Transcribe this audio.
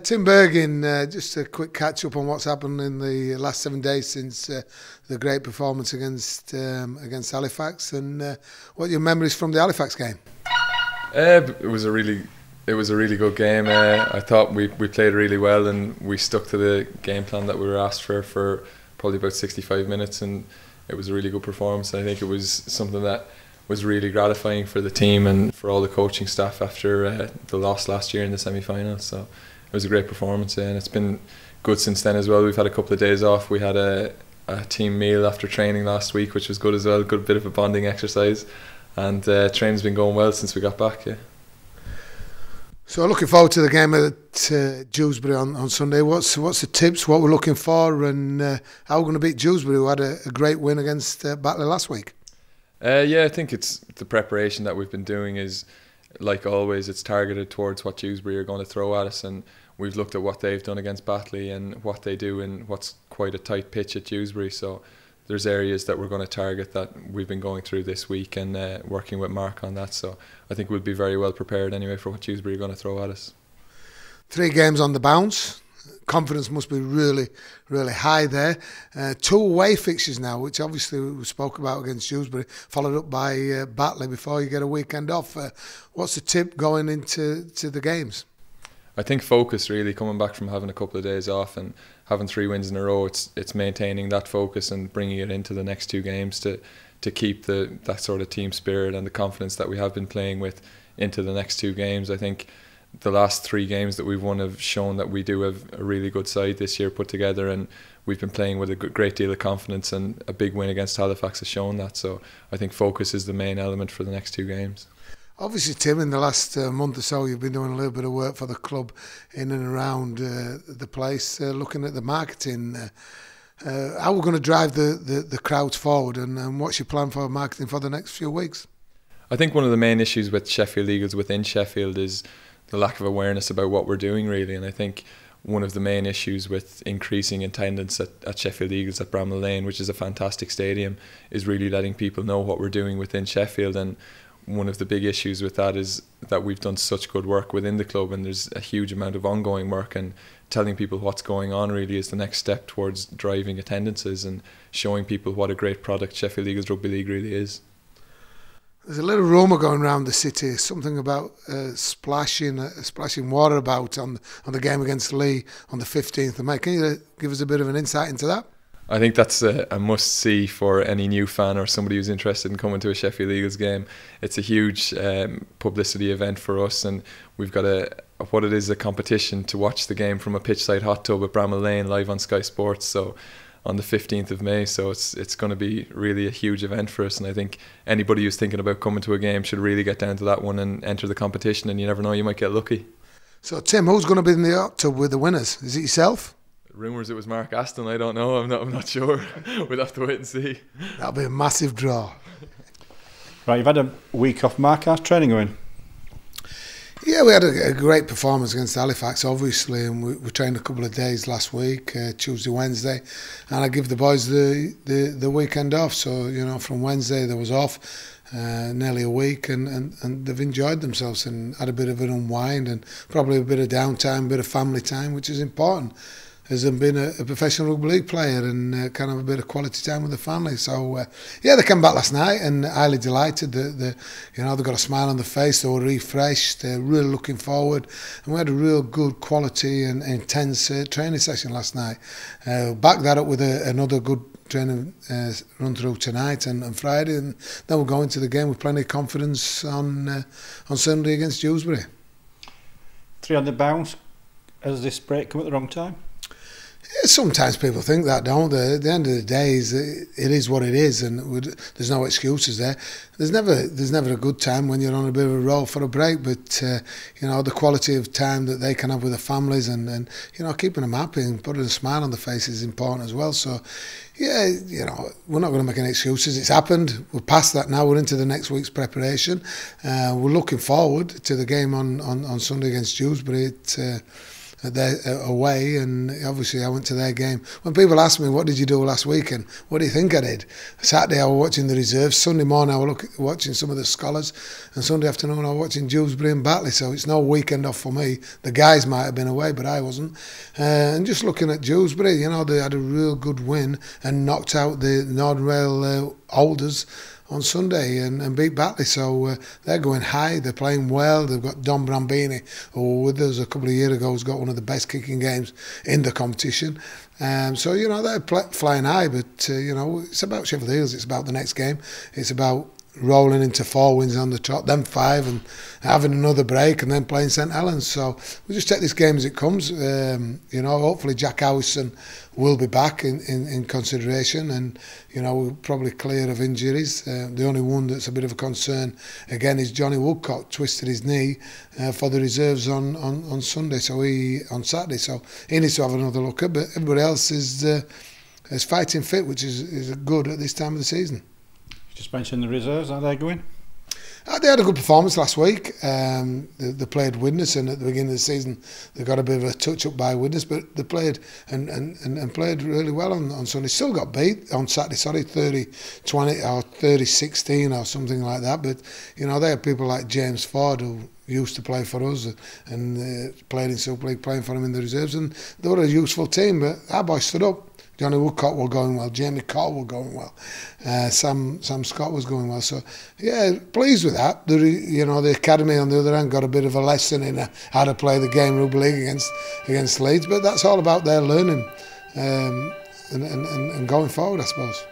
Tim Bergin, just a quick catch up on what's happened in the last 7 days since the great performance against Halifax, and what are your memories from the Halifax game? It was a really good game. I thought we played really well, and we stuck to the game plan that we were asked for probably about 65 minutes, and it was a really good performance. I think it was something that was really gratifying for the team and for all the coaching staff after the loss last year in the semi-final. So it was a great performance, and it's been good since then as well. We've had a couple of days off. We had a team meal after training last week, which was good as well. Good bit of a bonding exercise, and training's been going well since we got back. Yeah. So looking forward to the game at Dewsbury on Sunday. What's the tips? What we're looking for, and how we're going to beat Dewsbury, who had a great win against Batley last week? Yeah, I think it's the preparation that we've been doing is, like always, it's targeted towards what Dewsbury are going to throw at us, and we've looked at what they've done against Batley and what they do in what's quite a tight pitch at Dewsbury. So there's areas that we're going to target that we've been going through this week and working with Mark on that. So I think we'll be very well prepared anyway for what Dewsbury are going to throw at us. 3 games on the bounce. Confidence must be really, really high there. 2 away fixtures now, which obviously we spoke about against Dewsbury, followed up by Batley before you get a weekend off. What's the tip going into the games? I think focus, really, coming back from having a couple of days off and having 3 wins in a row. It's maintaining that focus and bringing it into the next 2 games to keep that sort of team spirit and the confidence that we have been playing with into the next 2 games. I think the last 3 games that we've won have shown that we do have a really good side this year put together, and we've been playing with a great deal of confidence, and a big win against Halifax has shown that. So I think focus is the main element for the next 2 games. Obviously, Tim, in the last month or so, you've been doing a little bit of work for the club in and around the place, looking at the marketing. How we're going to drive the crowds forward, and what's your plan for marketing for the next few weeks? I think one of the main issues with Sheffield Eagles within Sheffield is the lack of awareness about what we're doing, really. And I think one of the main issues with increasing attendance at Sheffield Eagles at Bramall Lane, which is a fantastic stadium, is really letting people know what we're doing within Sheffield. And one of the big issues with that is that we've done such good work within the club, and there's a huge amount of ongoing work, and telling people what's going on really is the next step towards driving attendances and showing people what a great product Sheffield Eagles Rugby League really is. There's a little rumour going around the city, something about splashing water about on the game against Lee on the 15th of May. Can you give us a bit of an insight into that? I think that's a must-see for any new fan or somebody who's interested in coming to a Sheffield Eagles game. It's a huge publicity event for us, and we've got a competition to watch the game from a pitchside hot tub at Bramall Lane live on Sky Sports. So on the 15th of May, so it's going to be really a huge event for us, and I think anybody who's thinking about coming to a game should really get down to that one and enter the competition, and you never know, you might get lucky. So Tim, who's going to be in the hot tub with the winners? Is it yourself? Rumours it was Mark Aston. I don't know. I'm not sure. We'll have to wait and see. That'll be a massive draw. Right, you've had a week off. Mark, how's training going? Yeah, we had a great performance against Halifax, obviously, and we trained a couple of days last week, Tuesday, Wednesday, and I give the boys the weekend off. So, you know, from Wednesday they was off nearly a week, and they've enjoyed themselves and had a bit of an unwind and probably a bit of downtime, a bit of family time, which is important as them being a professional rugby league player, and kind of a bit of quality time with the family. So yeah, they came back last night and highly delighted that you know, they got a smile on their face. They were refreshed. They're really looking forward, and we had a real good quality and intense training session last night. Back that up with another good training run through tonight and Friday, and then we'll go into the game with plenty of confidence on Sunday against Dewsbury. 3 on the bounce. Has this break come at the wrong time? Sometimes people think that, don't they? At the end of the day, it is what it is, and there's no excuses there. There's never a good time when you're on a bit of a roll for a break, but you know, the quality of time that they can have with their families and you know, keeping them happy and putting a smile on their face is important as well. So yeah, you know, we're not going to make any excuses. It's happened. We're past that now. We're into the next week's preparation. We're looking forward to the game on Sunday against Dewsbury. away, and obviously I went to their game. When people ask me, what did you do last weekend? What do you think I did? Saturday I was watching the reserves, Sunday morning I was watching some of the scholars, and Sunday afternoon I was watching Dewsbury and Batley, so it's no weekend off for me. The guys might have been away, but I wasn't. And just looking at Dewsbury, you know, they had a real good win and knocked out the Northern Rail holders on Sunday and beat Batley, so they're going high, they're playing well. They've got Don Brambini, who was with us a couple of years ago, has got one of the best kicking games in the competition. So, you know, they're flying high, but, you know, it's about Sheffield Hills, it's about the next game, it's about rolling into 4 wins on the trot, then 5, and having another break, and then playing St Helens. So we'll just take this game as it comes. You know, hopefully Jack Howison will be back in consideration, and you know, we're probably clear of injuries. The only one that's a bit of a concern again is Johnny Woodcock twisted his knee for the reserves on Sunday, so on Saturday. So he needs to have another look at. But everybody else is fighting fit, which is good at this time of the season. Just mentioned the reserves, how are they going? They had a good performance last week. They played Widnes, and at the beginning of the season they got a bit of a touch up by Widnes, but they played and played really well on Sunday. Still got beat on Saturday, 30-20 or 30-16 or something like that. But you know, they had people like James Ford, who used to play for us and played in Super League, playing for him in the reserves, and they were a useful team. But our boys stood up. Johnny Woodcock were going well, Jamie Cott were going well, Sam Scott was going well. So yeah, pleased with that. You know, the academy on the other hand got a bit of a lesson in how to play the game rugby league against Leeds, but that's all about their learning and going forward, I suppose.